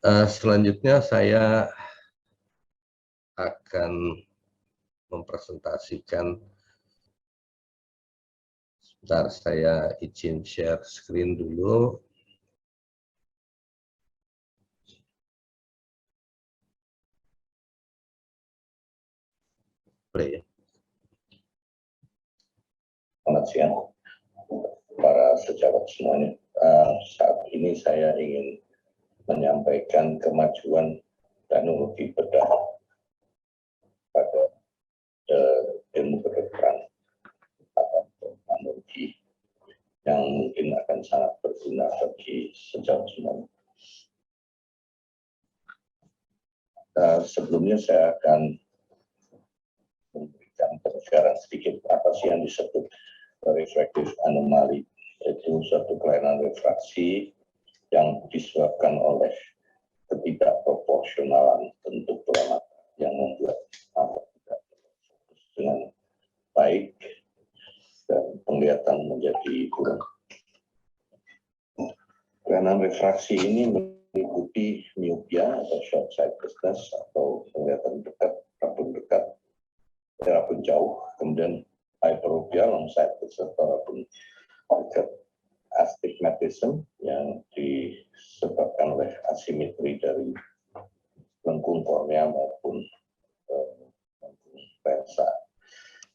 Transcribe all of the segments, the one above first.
Selanjutnya saya akan mempresentasikan, sebentar saya izin share screen dulu. Play. Selamat siang para sejawat semuanya. Saat ini saya ingin menyampaikan kemajuan teknologi bedah pada ilmu kedokteran atau teknologi yang mungkin akan sangat berguna bagi sejawat semuanya. Sebelumnya saya akan memberikan penjelasan sedikit apa sih yang disebut refractive anomaly, yaitu suatu kelainan refraksi yang disebabkan oleh ketidakproporsionalan bentuk bola mata yang membuat mata tidak fokus dengan baik dan penglihatan menjadi kurang. Kelainan refraksi ini meliputi myopia atau short sightedness atau penglihatan dekat, rabun jauh, kemudian hyperopia, long sightedness atau rabun dekat, astigmatism yang disebabkan oleh asimetri dari lengkung kornea maupun lengkung lensa.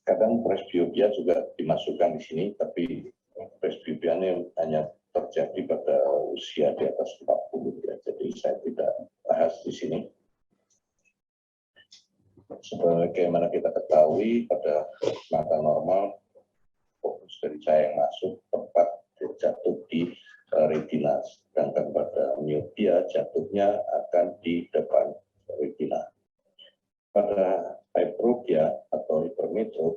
Kadang presbiopia juga dimasukkan di sini, tapi presbiopia ini hanya terjadi pada usia di atas 40 ya, jadi saya tidak bahas di sini. Sebagaimana kita ketahui, pada mata normal fokus dari cahaya yang masuk tepat jatuh di retina, sedangkan pada myopia jatuhnya akan di depan retina. Pada hyperopia atau hipermetrop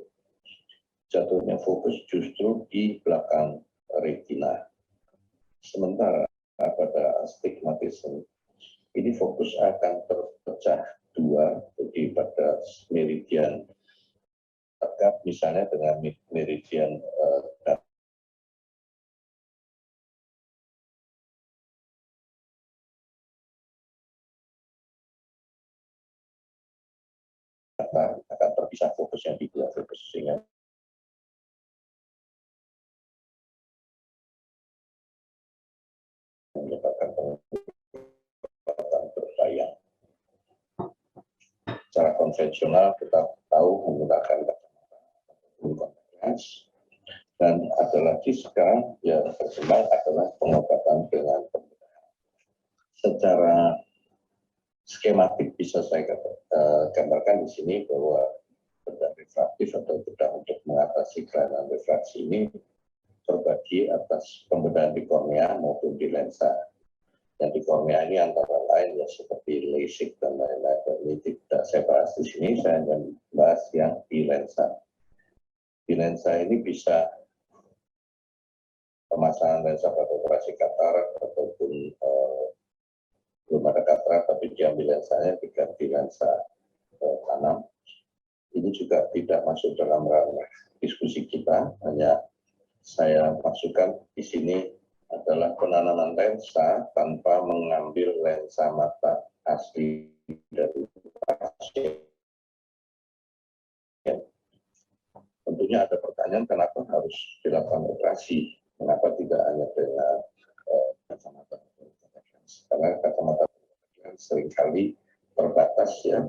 jatuhnya fokus justru di belakang retina. Sementara pada astigmatism ini fokus akan terpecah dua, jadi pada meridian dekat misalnya dengan meridian akan terpisah fokusnya di dua fokus, sehingga menyebabkan pengobatan berbayang. Secara konvensional kita tahu menggunakan kacamata dan ada lagi sekarang yang berkembang adalah pengobatan dengan pembedahan. Secara skematik bisa saya gambarkan di sini bahwa bedah refraktif atau bedah untuk mengatasi kelainan refraksi ini terbagi atas pembedahan di kornea maupun di lensa. Dan di kornea ini antara lain ya seperti LASIK dan lain-lain. Ini tidak saya bahas di sini, saya akan bahas yang di lensa. Di lensa ini bisa pemasangan lensa pada operasi katarak ataupun belum ada katarak tapi diambil lensanya diganti lensa tanam. Ini juga tidak masuk dalam ranah diskusi kita, hanya saya masukkan di sini adalah penanaman lensa tanpa mengambil lensa mata asli dari pasien. Tentunya ada pertanyaan kenapa harus dilakukan operasi, kenapa tidak hanya dengan kacamata, karena kacamata seringkali terbatas ya,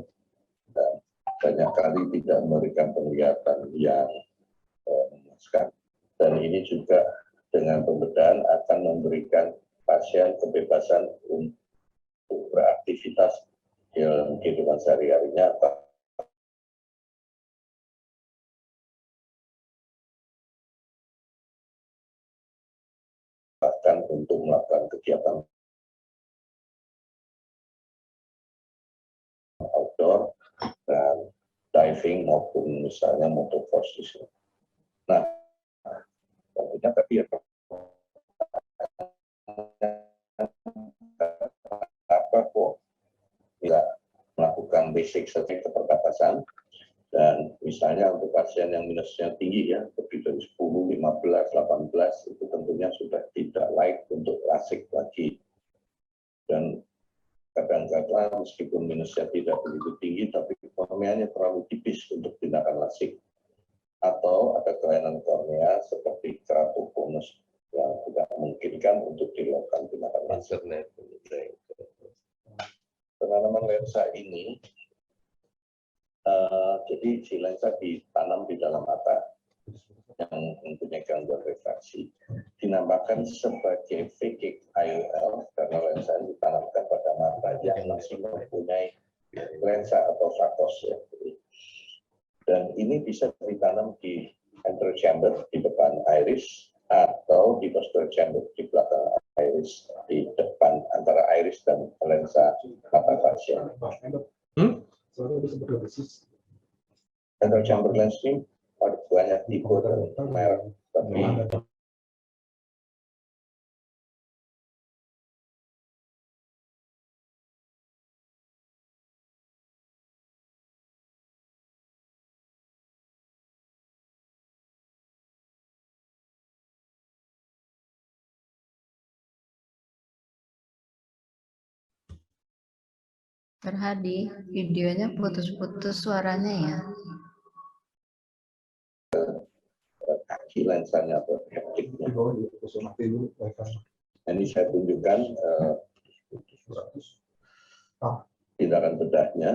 dan banyak kali tidak memberikan penglihatan yang memuaskan. Dan ini juga dengan pembedahan akan memberikan pasien kebebasan untuk beraktivitas dalam kehidupan sehari-harinya, bahkan untuk melakukan kegiatan outdoor dan diving maupun misalnya motocross. Nah, tentunya tadi ya apa kok tidak melakukan basic surgery keterbatasan, dan misalnya untuk pasien yang minusnya tinggi ya lebih dari 10, 15, 18 itu tentunya sudah tidak layak untuk LASIK lagi. Dan SMA meskipun minusnya tidak begitu tinggi, tapi korneanya terlalu tipis untuk tindakan lasik. Atau ada kelainan kornea seperti keratokonus yang tidak memungkinkan untuk dilakukan tindakan lasik. Penanaman lensa ini, jadi si lensa ditanam di dalam mata yang mempunyai gangguan refraksi, dinamakan sebagai phakic IOL karena lensa ini ditanamkan pada mata yang masih mempunyai lensa atau fakos ya. Dan ini bisa ditanam di anterior chamber di depan iris atau di posterior chamber di belakang iris, di depan antara iris dan lensa mata pasien. Anterior chamber lens ini ada banyak tipe dan merek, tapi Terhadi, videonya putus-putus suaranya ya. kaki lensanya atau haptiknya. Ini saya tunjukkan tindakan bedahnya.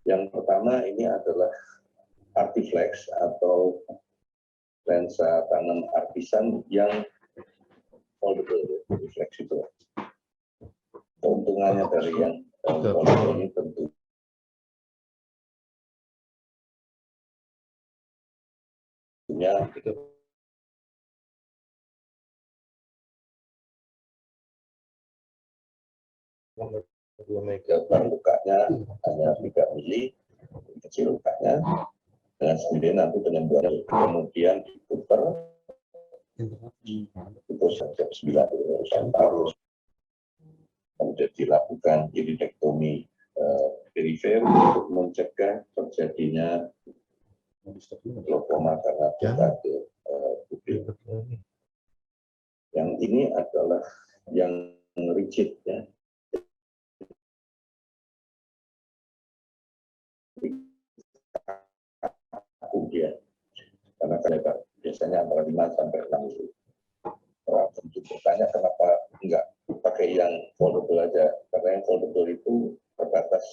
Yang pertama ini adalah Artiflex atau lensa tanam artisan yang foldable, fleksibel. Keuntungannya dari yang foldable ini tentu lebar lukanya hanya 3 mili, kecil lukanya, dengan sendiri nanti penyembuhannya kemudian diputar itu setiap 9 tahun, kemudian dilakukan iridektomi perifer untuk mencegah terjadinya glaukoma karena blokade pupil. Yang ini adalah yang rigid ya. Dia karena lebar biasanya antara 5 sampai 6 mili. Orang tentu bertanya kenapa enggak pakai yang foldable aja, karena yang foldable itu terbatas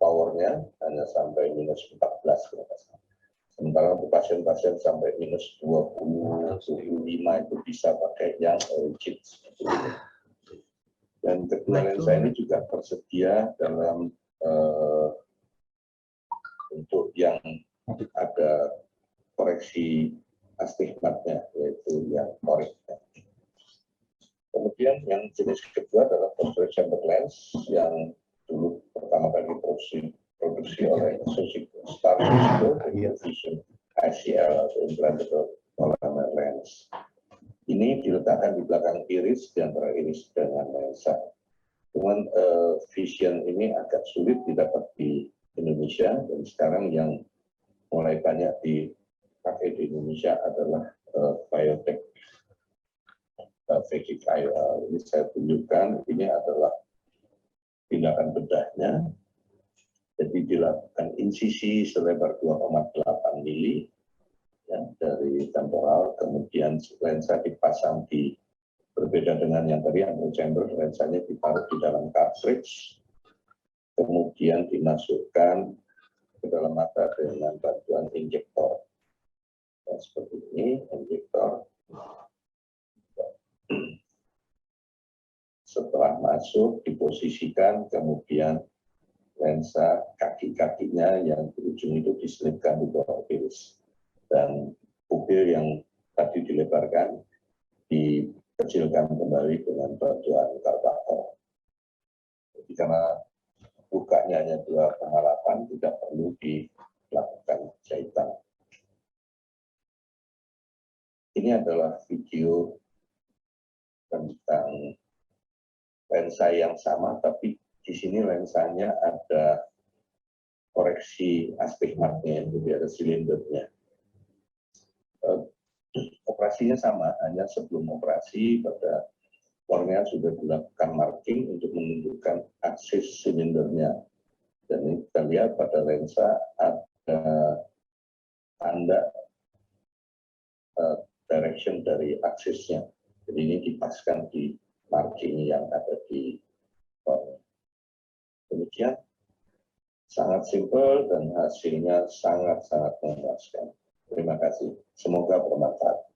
powernya hanya sampai minus 14 ke atas. Sementara untuk pasien-pasien sampai minus 20, 25 itu bisa pakai yang rigid. Dan kedua lensa ini juga tersedia dalam untuk yang ada koreksi astigmatnya, yaitu yang korik. Kemudian yang jenis kedua adalah posterior chamber lens yang dulu pertama kali produksi oleh Star Vision ICL atau implantable polymer lens. Ini diletakkan di belakang iris di antara iris dengan lensa. Cuman Vision ini agak sulit didapat di Indonesia, dan sekarang yang mulai banyak dipakai di Indonesia adalah Biotech phakic IOL. Ini saya tunjukkan, ini adalah tindakan bedahnya. Jadi dilakukan insisi selebar 2,8 mili ya, dari temporal, kemudian lensa dipasang di, berbeda dengan yang tadi anterior chamber, lensanya ditaruh di dalam cartridge, kemudian dimasukkan ke dalam mata dengan bantuan injektor. Dan seperti ini, injektor. Setelah masuk, diposisikan, kemudian lensa kaki-kakinya yang di ujung itu diselipkan di bawah iris. Dan pupil yang tadi dilebarkan, dikecilkan kembali dengan bantuan kalkulator. Jadi karena bukanya hanya 2,8, tidak perlu dilakukan jahitan. Ini adalah video tentang lensa yang sama, tapi di sini lensanya ada koreksi astigmatnya, jadi ada silindernya. Operasinya sama, hanya sebelum operasi pada Kornea sudah dilakukan marking untuk menunjukkan aksis silindernya. Dan ini kita lihat pada lensa ada tanda direction dari aksisnya. Jadi ini dipaskan di marking yang ada di kornea. Demikian, sangat simpel dan hasilnya sangat-sangat memuaskan. Terima kasih. Semoga bermanfaat.